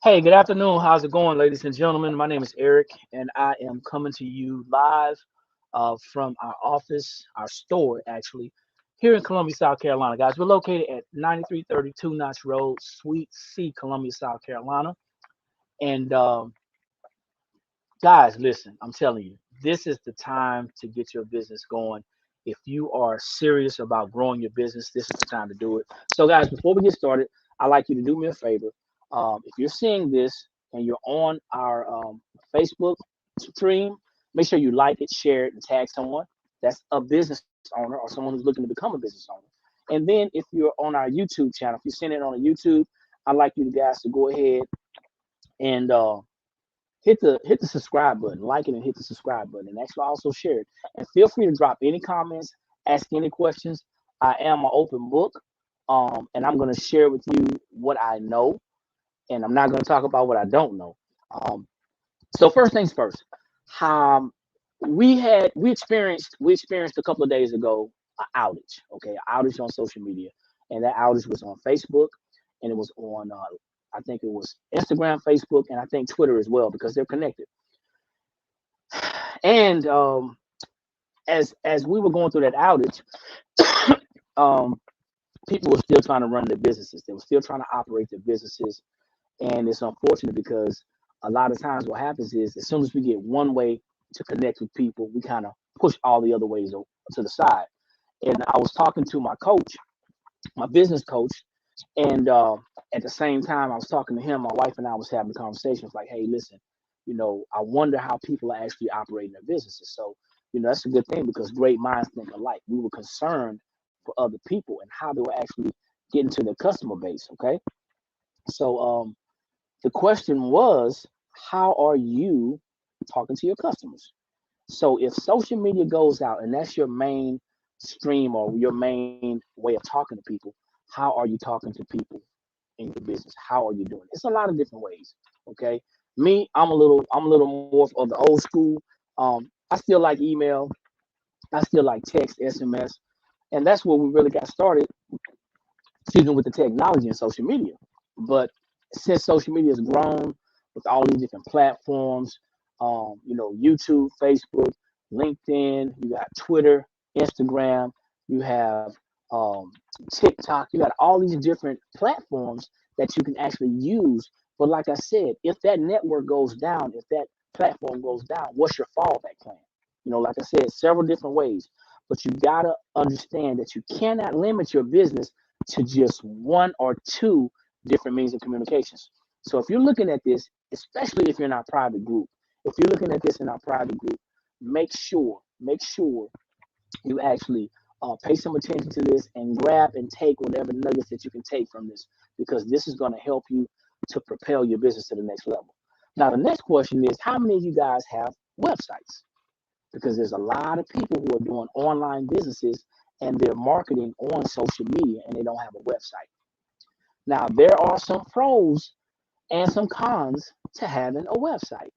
Hey, good afternoon. How's it going, ladies and gentlemen? My name is Eric, and I am coming to you live from our office, our store, actually, here in Columbia, South Carolina. Guys, we're located at 9332 Notch Road, Suite C, Columbia, South Carolina. And guys, listen, I'm telling you, this is the time to get your business going. If you are serious about growing your business, this is the time to do it. So, guys, before we get started, I'd like you to do me a favor. If you're seeing this and you're on our Facebook stream, make sure you like it, share it, and tag someone that's a business owner or someone who's looking to become a business owner. And then if you're on our YouTube channel, if you're seeing it on a YouTube, I'd like you guys to go ahead and hit the subscribe button, like it and hit the subscribe button, and actually also share it. And feel free to drop any comments, ask any questions. I am an open book, and I'm going to share with you what I know, and I'm not going to talk about what I don't know. Um, so first things first, um, we experienced a couple of days ago an outage, okay, an outage on social media, and that outage was on Facebook, and it was on I think it was Instagram, Facebook, and I think Twitter as well because they're connected. And as we were going through that outage, um, people were still trying to run their businesses. They were still trying to operate their businesses, and it's unfortunate because a lot of times what happens is as soon as we get one way to connect with people, we kind of push all the other ways to the side. And I was talking to my coach, my business coach, and at the same time I was talking to him. My wife and I was having conversations like, hey, listen, I wonder how people are actually operating their businesses. So, that's a good thing because great minds think alike. We were concerned for other people and how they were actually getting to their customer base. Okay. So the question was, how are you talking to your customers? So if social media goes out and that's your main stream or your main way of talking to people, how are you talking to people in your business? How are you doing? It's a lot of different ways. Okay. Me, I'm a little more of the old school. I still like email. I still like text, SMS, and that's where we really got started, excuse me, with the technology and social media. But since social media has grown with all these different platforms, YouTube, Facebook, LinkedIn, you got Twitter, Instagram, you have um, TikTok, you got all these different platforms that you can actually use. But like I said, if that network goes down, if that platform goes down, what's your fallback plan? Like I said, several different ways. But you got to understand that you cannot limit your business to just one or two different means of communications. So if you're looking at this, especially if you're in our private group, if you're looking at this in our private group, make sure you actually pay some attention to this and grab and take whatever nuggets that you can take from this because this is going to help you to propel your business to the next level. Now, the next question is, how many of you guys have websites? Because there's a lot of people who are doing online businesses and they're marketing on social media and they don't have a website. Now, there are some pros and some cons to having a website.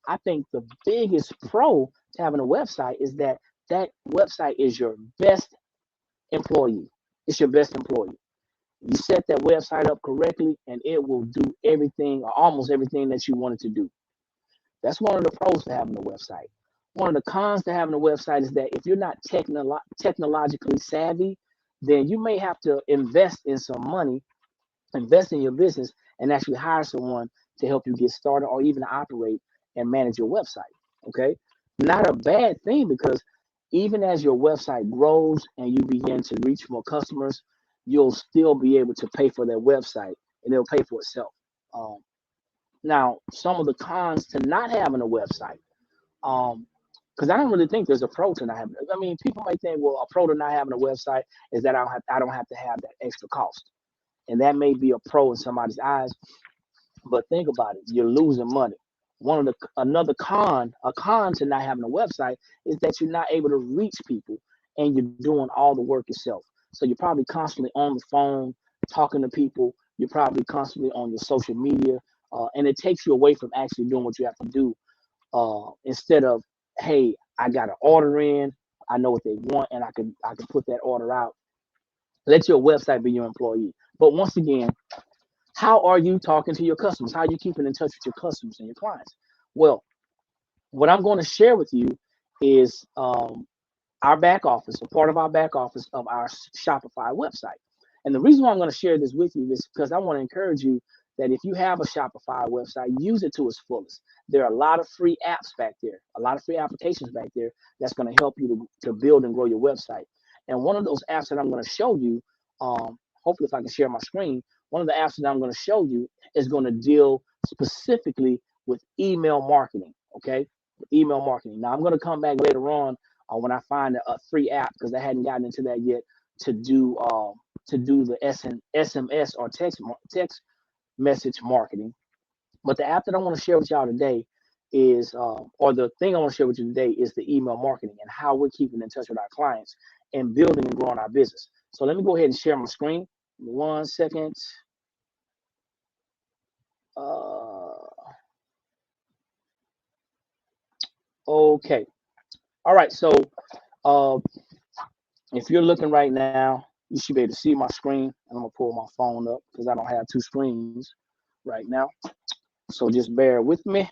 I think the biggest pro to having a website is that that website is your best employee. It's your best employee. You set that website up correctly and it will do everything or almost everything that you want it to do. That's one of the pros to having a website. One of the cons to having a website is that if you're not technologically savvy, then you may have to invest in some money, invest in your business, and actually hire someone to help you get started or even operate and manage your website. Okay. Not a bad thing because even as your website grows and you begin to reach more customers, you'll still be able to pay for that website and it'll pay for itself. Um, Now, some of the cons to not having a website, because I don't really think there's a pro to not having. I mean, people might think, well, a pro to not having a website is that I don't have to have that extra cost, and that may be a pro in somebody's eyes. But think about it, you're losing money. Another con, a con to not having a website is that you're not able to reach people, and you're doing all the work yourself. So you're probably constantly on the phone talking to people. You're probably constantly on your social media, and it takes you away from actually doing what you have to do. Instead of, hey, I got an order in, I know what they want, and I can put that order out. Let your website be your employee. But once again, How are you talking to your customers? How are you keeping in touch with your customers and your clients? Well, what I'm going to share with you is our back office, a part of our back office of our Shopify website. And the reason why I'm going to share this with you is because I want to encourage you that if you have a Shopify website, use it to its fullest. There are a lot of free apps back there, a lot of free applications back there that's going to help you to build and grow your website. And one of those apps that I'm going to show you, hopefully if I can share my screen, one of the apps that I'm going to show you is going to deal specifically with email marketing, okay? Email marketing. Now, I'm going to come back later on when I find a free app, because I hadn't gotten into that yet, to do the SMS or text message marketing. But the app that I want to share with y'all today is, or the thing I want to share with you today is the email marketing and how we're keeping in touch with our clients and building and growing our business. So let me go ahead and share my screen. 1 second. Okay. All right. So if you're looking right now, you should be able to see my screen. I'm going to pull my phone up because I don't have two screens right now. So just bear with me.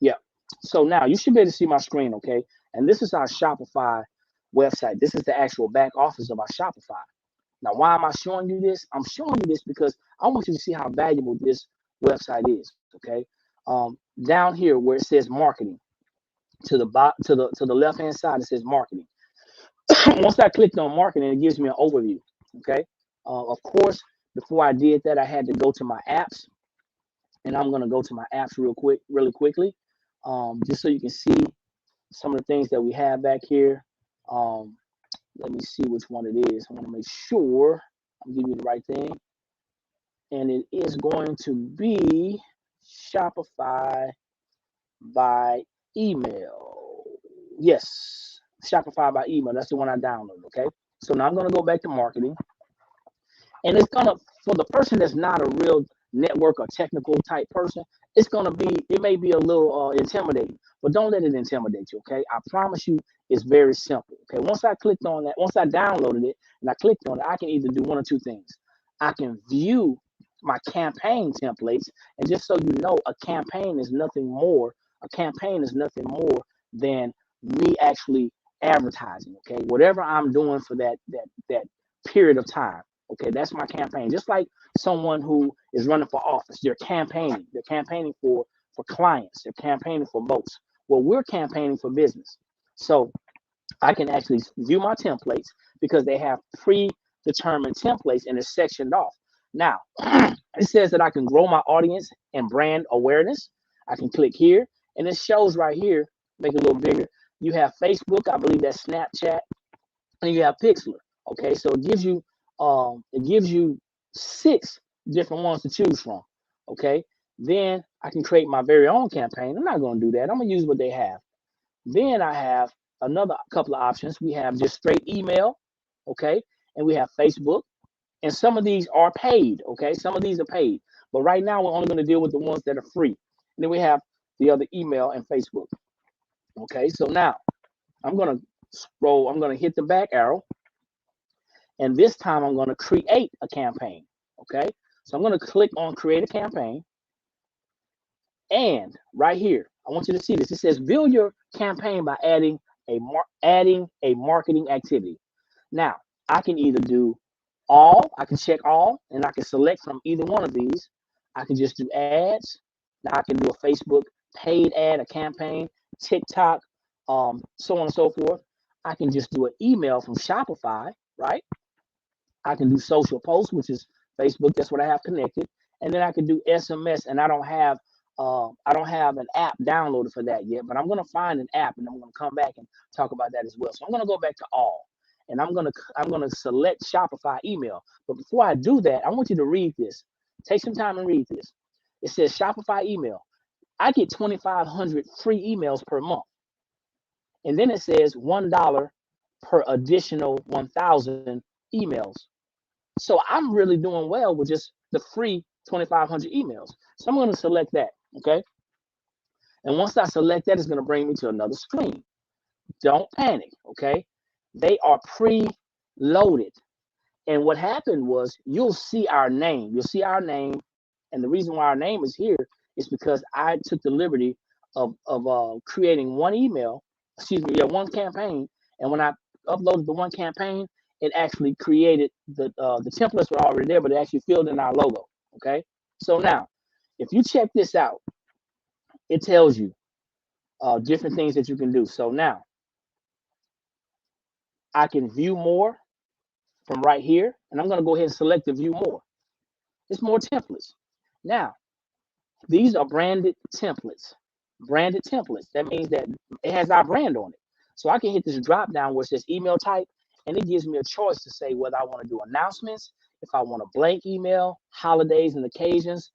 Yeah. So now you should be able to see my screen, okay? And this is our Shopify website. This is the actual back office of our Shopify. Now, why am I showing you this? I'm showing you this because I want you to see how valuable this website is, okay? Down here where it says marketing, to the left-hand side, it says marketing. Once I clicked on marketing, it gives me an overview, okay? Of course, before I did that, I had to go to my apps, and I'm going to go to my apps really quickly, just so you can see some of the things that we have back here. Let me see which one it is. I want to make sure I'm giving you the right thing. And it is going to be Shopify by email. Yes, Shopify by email. That's the one I downloaded, okay? So now I'm going to go back to marketing. And it's going to, for the person that's not a real network or technical type person, it may be a little intimidating, but don't let it intimidate you, okay? I promise you it's very simple, okay? Once I clicked on that, once I downloaded it and I clicked on it, I can either do one or two things. I can view my campaign templates, and just so you know, a campaign is nothing more than me actually advertising, okay? Whatever I'm doing for that period of time, okay, that's my campaign. Just like someone who is running for office, they're campaigning. They're campaigning for clients. They're campaigning for votes. Well, we're campaigning for business. So I can actually view my templates because they have predetermined templates and it's sectioned off. Now, it says that I can grow my audience and brand awareness. I can click here, and it shows right here, make it a little bigger. You have Facebook, I believe that's Snapchat, and you have Pixlr. Okay, so it gives you 6 different ones to choose from. Okay, then I can create my very own campaign. I'm not going to do that. I'm going to use what they have. Then I have another couple of options. We have just straight email, okay, and we have Facebook, and some of these are paid. Okay, some of these are paid, but right now we're only going to deal with the ones that are free. And then we have the other email and Facebook. Okay, so now I'm going to scroll. I'm going to hit the back arrow. And this time I'm going to create a campaign, okay? So I'm going to click on create a campaign. And right here, I want you to see this. It says build your campaign by adding a marketing activity. Now, I can either do all, I can check all, and I can select from either one of these. I can just do ads. Now I can do a Facebook paid ad, a campaign, TikTok, so on and so forth. I can just do an email from Shopify, right? I can do social posts, which is Facebook. That's what I have connected. And then I can do SMS, and I don't have an app downloaded for that yet, but I'm going to find an app, and I'm going to come back and talk about that as well. So I'm going to go back to all, and I'm going to select Shopify email. But before I do that, I want you to read this. Take some time and read this. It says Shopify email. I get 2,500 free emails per month. And then it says $1 per additional 1,000 emails. So I'm really doing well with just the free 2,500 emails. So I'm going to select that, okay? And once I select that, it's going to bring me to another screen. Don't panic, okay? They are pre-loaded. And what happened was you'll see our name. You'll see our name And the reason why our name is here is because I took the liberty of creating one email, one campaign. And when I uploaded the one campaign, it actually created the templates were already there, but it actually filled in our logo. Okay. So now, if you check this out, it tells you different things that you can do. So now I can view more from right here, and I'm going to go ahead and select the view more. It's more templates. Now, these are branded templates. Branded templates. That means that it has our brand on it. So I can hit this drop down where it says email type, and it gives me a choice to say whether I want to do announcements, if I want a blank email, holidays and occasions,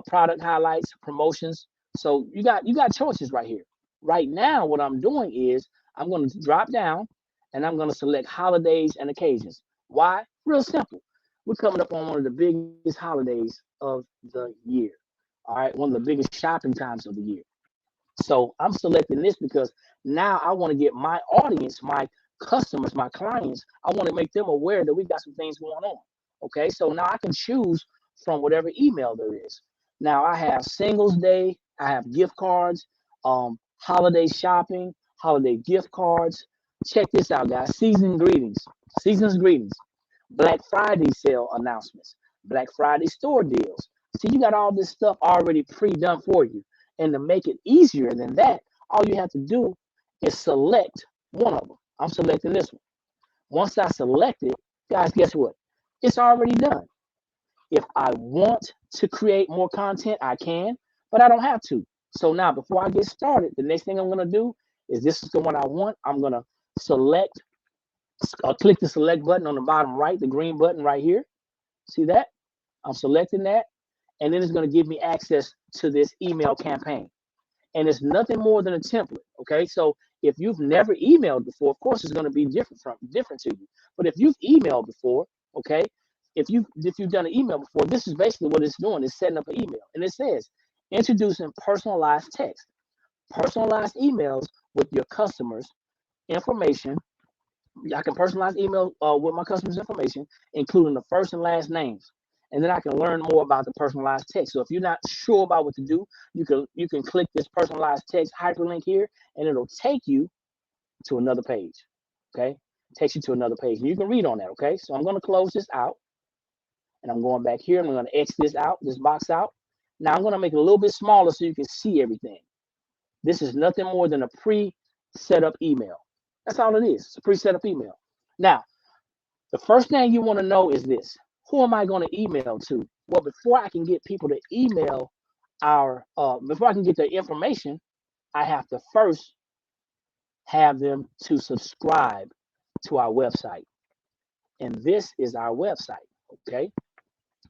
product highlights, promotions. So you got choices right here. Right now, what I'm doing is I'm going to drop down and I'm going to select holidays and occasions. Why? Real simple. We're coming up on one of the biggest holidays of the year. All right, one of the biggest shopping times of the year. So I'm selecting this because now I want to get my audience, my customers, my clients, I want to make them aware that we got some things going on. Okay, so now I can choose from whatever email there is. Now I have Singles Day, I have gift cards, holiday shopping, holiday gift cards. Check this out, guys. Season's greetings, Black Friday sale announcements, Black Friday store deals. See, you got all this stuff already pre-done for you. And to make it easier than that, all you have to do is select one of them. I'm selecting this one. Once I select it, guys, guess what? It's already done. If I want to create more content, I can, but I don't have to. So now, before I get started, the next thing I'm going to do is this is the one I want. I'm going to click the select button on the bottom right, the green button right here. See that? I'm selecting that. And then it's going to give me access to this email campaign. And it's nothing more than a template. Okay. So if you've never emailed before, of course, it's going to be different to you. But if you've emailed before, okay, if you've done an email before, this is basically what it's doing. It's setting up an email. And it says, introducing personalized text, personalized emails with your customers' information. I can personalize email with my customers' information, including the first and last names. And then I can learn more about the personalized text. So if you're not sure about what to do, you can click this personalized text hyperlink here, and it'll take you to another page. Okay, takes you to another page, and you can read on that. Okay, so I'm going to close this out, and I'm going back here. And I'm going to X this box out. Now I'm going to make it a little bit smaller so you can see everything. This is nothing more than a pre-set up email. That's all it is. It's a pre-set up email. Now, the first thing you want to know is this. Who am I going to email to? Well, before I can get people to email before I can get their information, I have to first have them to subscribe to our website. And this is our website, okay?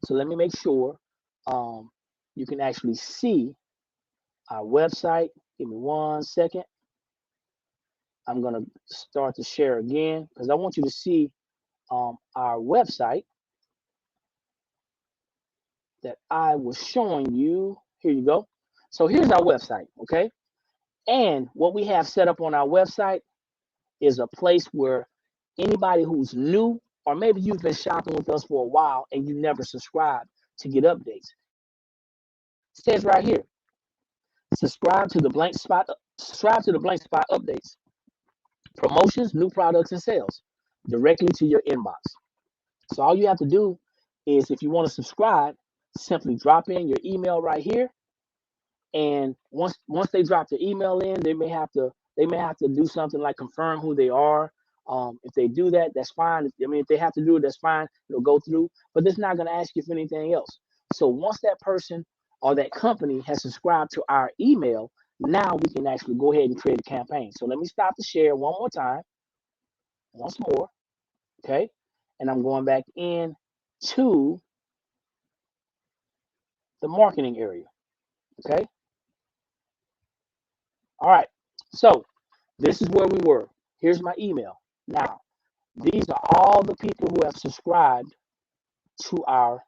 So let me make sure you can actually see our website. Give me 1 second. I'm going to start to share again because I want you to see our website that I was showing you. Here you go. So here's our website, okay? And what we have set up on our website is a place where anybody who's new, or maybe you've been shopping with us for a while and you never subscribed to get updates. It says right here, subscribe to the blank spot updates, promotions, new products, and sales directly to your inbox. So all you have to do is, if you want to subscribe, simply drop in your email right here. And once they drop the email in, they may have to do something like confirm who they are. If they do that, that's fine. If they have to do it, that's fine. It'll go through, but it's not going to ask you for anything else. So once that person or that company has subscribed to our email, now we can actually go ahead and create a campaign. So let me stop the share one more time, once more, okay? And I'm going back in to the marketing area, okay? All right, so this is where we were. Here's my email. Now, these are all the people who have subscribed to our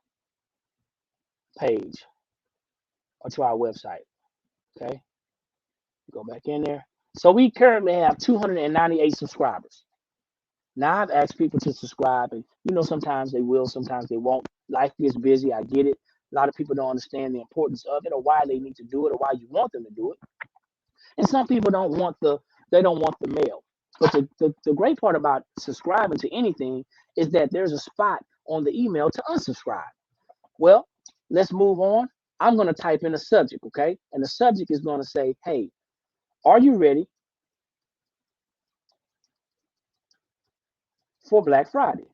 page or to our website, okay? Go back in there. So we currently have 298 subscribers. Now I've asked people to subscribe, and sometimes they will, sometimes they won't. Life gets busy, I get it. A lot of people don't understand the importance of it or why they need to do it or why you want them to do it. And some people don't want the mail. But the great part about subscribing to anything is that there's a spot on the email to unsubscribe. Well, let's move on. I'm going to type in a subject, okay? And the subject is going to say, hey, are you ready for Black Friday?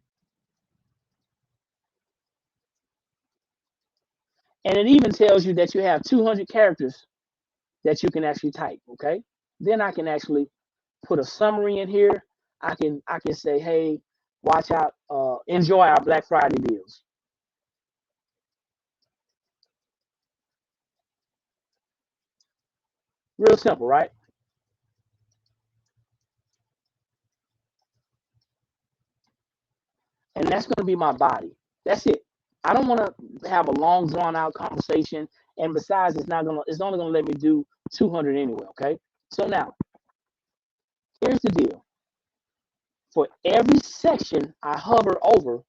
And it even tells you that you have 200 characters that you can actually type, okay? Then I can actually put a summary in here. I can say, hey, watch out, enjoy our Black Friday deals. Real simple, right? And that's going to be my body. That's it. I don't want to have a long drawn out conversation. And besides, it's only going to let me do 200 anyway. Okay. So now here's the deal. For every section I hover over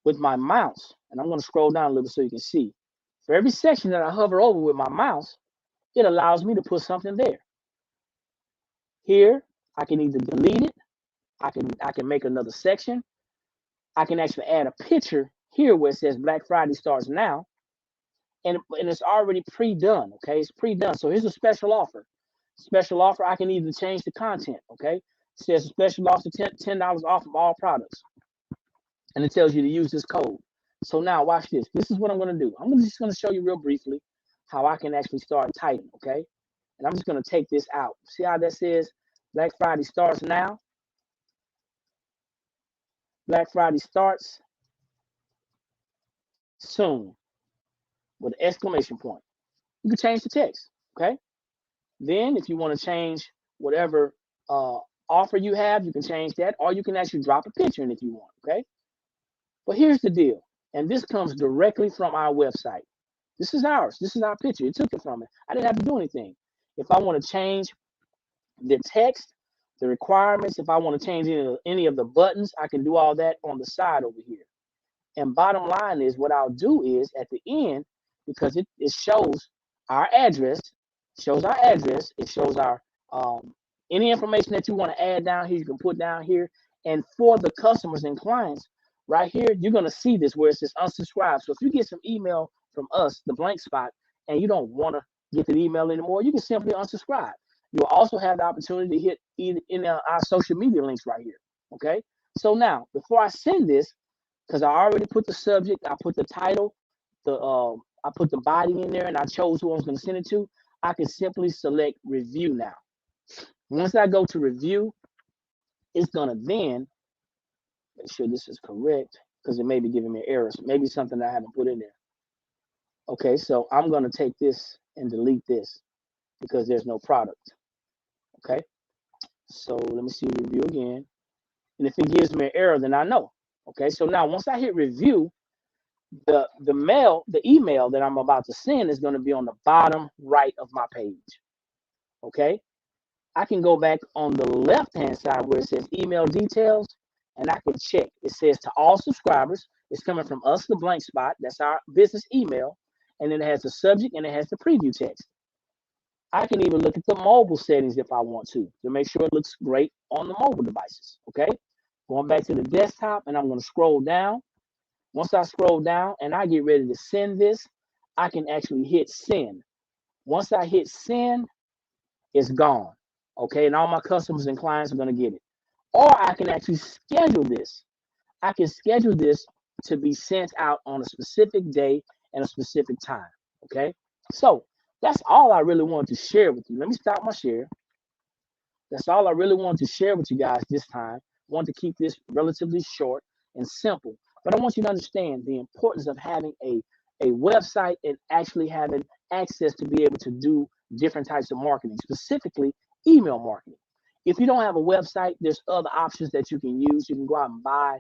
with my mouse, and I'm going to scroll down a little so you can see. For every section that I hover over with my mouse, it allows me to put something there. Here, I can either delete it. I can make another section. I can actually add a picture here where it says Black Friday starts now. And it's already pre-done, okay? It's pre-done. So here's a special offer. Special offer, I can even change the content, okay? It says special offer, $10 off of all products. And it tells you to use this code. So now watch this. This is what I'm going to do. I'm just going to show you real briefly how I can actually start typing, okay? And I'm just going to take this out. See how that says Black Friday starts now? Black Friday starts soon with an exclamation point. You can change the text, okay? Then if you want to change whatever offer you have, you can change that, or you can actually drop a picture in if you want, okay? But here's the deal, and this comes directly from our website. This is ours. This is our picture. It took it from it. I didn't have to do anything. If I want to change the text, the requirements, if I want to change any of the buttons, I can do all that on the side over here. And bottom line is what I'll do is at the end, because it shows our address, it shows our any information that you want to add down here, you can put down here. And for the customers and clients, right here, you're going to see this where it says unsubscribe. So if you get some email from us, the blank spot, and you don't want to get the email anymore, you can simply unsubscribe. You'll also have the opportunity to hit in our social media links right here. Okay. So now, before I send this, because I already put the subject, I put the title, I put the body in there, and I chose who I was going to send it to, I can simply select review now. Once I go to review, it's going to then make sure this is correct because it may be giving me errors. Maybe something I haven't put in there. Okay, so I'm going to take this and delete this because there's no product. Okay, so let me see review again. And if it gives me an error, then I know. Okay, so now once I hit review, the email that I'm about to send is going to be on the bottom right of my page. Okay, I can go back on the left-hand side where it says email details, and I can check. It says to all subscribers. It's coming from us, the blank spot. That's our business email. And then it has the subject and it has the preview text. I can even look at the mobile settings if I want to make sure it looks great on the mobile devices. Okay, going back to the desktop, and I'm going to scroll down. Once I scroll down and I get ready to send this, I can actually hit send. Once I hit send, it's gone. Okay, and all my customers and clients are going to get it. Or I can actually schedule this. I can schedule this to be sent out on a specific day and a specific time. Okay, so that's all I really wanted to share with you. Let me stop my share. That's all I really wanted to share with you guys this time. I wanted to keep this relatively short and simple. But I want you to understand the importance of having a website and actually having access to be able to do different types of marketing, specifically email marketing. If you don't have a website, there's other options that you can use. You can go out and buy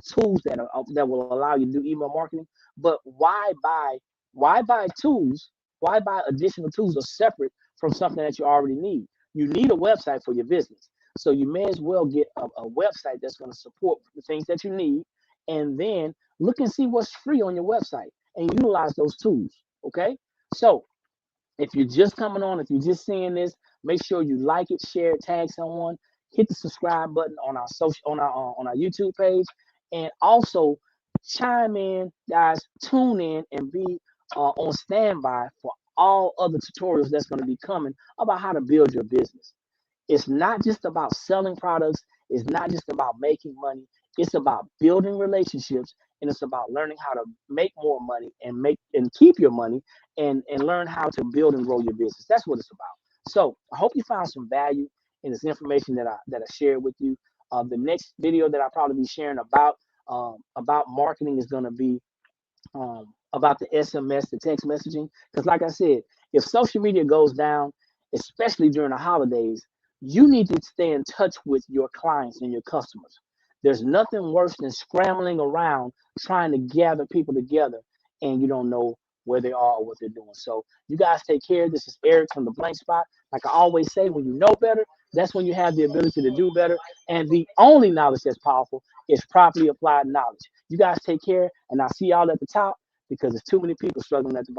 tools that will allow you to do email marketing. But why buy tools? Why buy additional tools that are separate from something that you already need? You need a website for your business. So you may as well get a website that's going to support the things that you need, and then look and see what's free on your website. and utilize those tools. Okay. So if you're just coming on, if you're just seeing this, make sure you like it, share it, tag someone, hit the subscribe button on our on our YouTube page, and also chime in, guys. Tune in and be on standby for all other tutorials that's going to be coming about how to build your business. It's not just about selling products. It's not just about making money. It's about building relationships, and it's about learning how to make more money and make and keep your money, and learn how to build and grow your business. That's what it's about. So I hope you found some value in this information that I shared with you. The next video that I'll probably be sharing about marketing is going to be about the SMS, the text messaging. Because, like I said, if social media goes down, especially during the holidays, you need to stay in touch with your clients and your customers. There's nothing worse than scrambling around trying to gather people together and you don't know where they are or what they're doing. So, you guys take care. This is Eric from the Blank Spot. Like I always say, when you know better, that's when you have the ability to do better. And the only knowledge that's powerful is properly applied knowledge. You guys take care, and I'll see y'all at the top because there's too many people struggling at the bottom.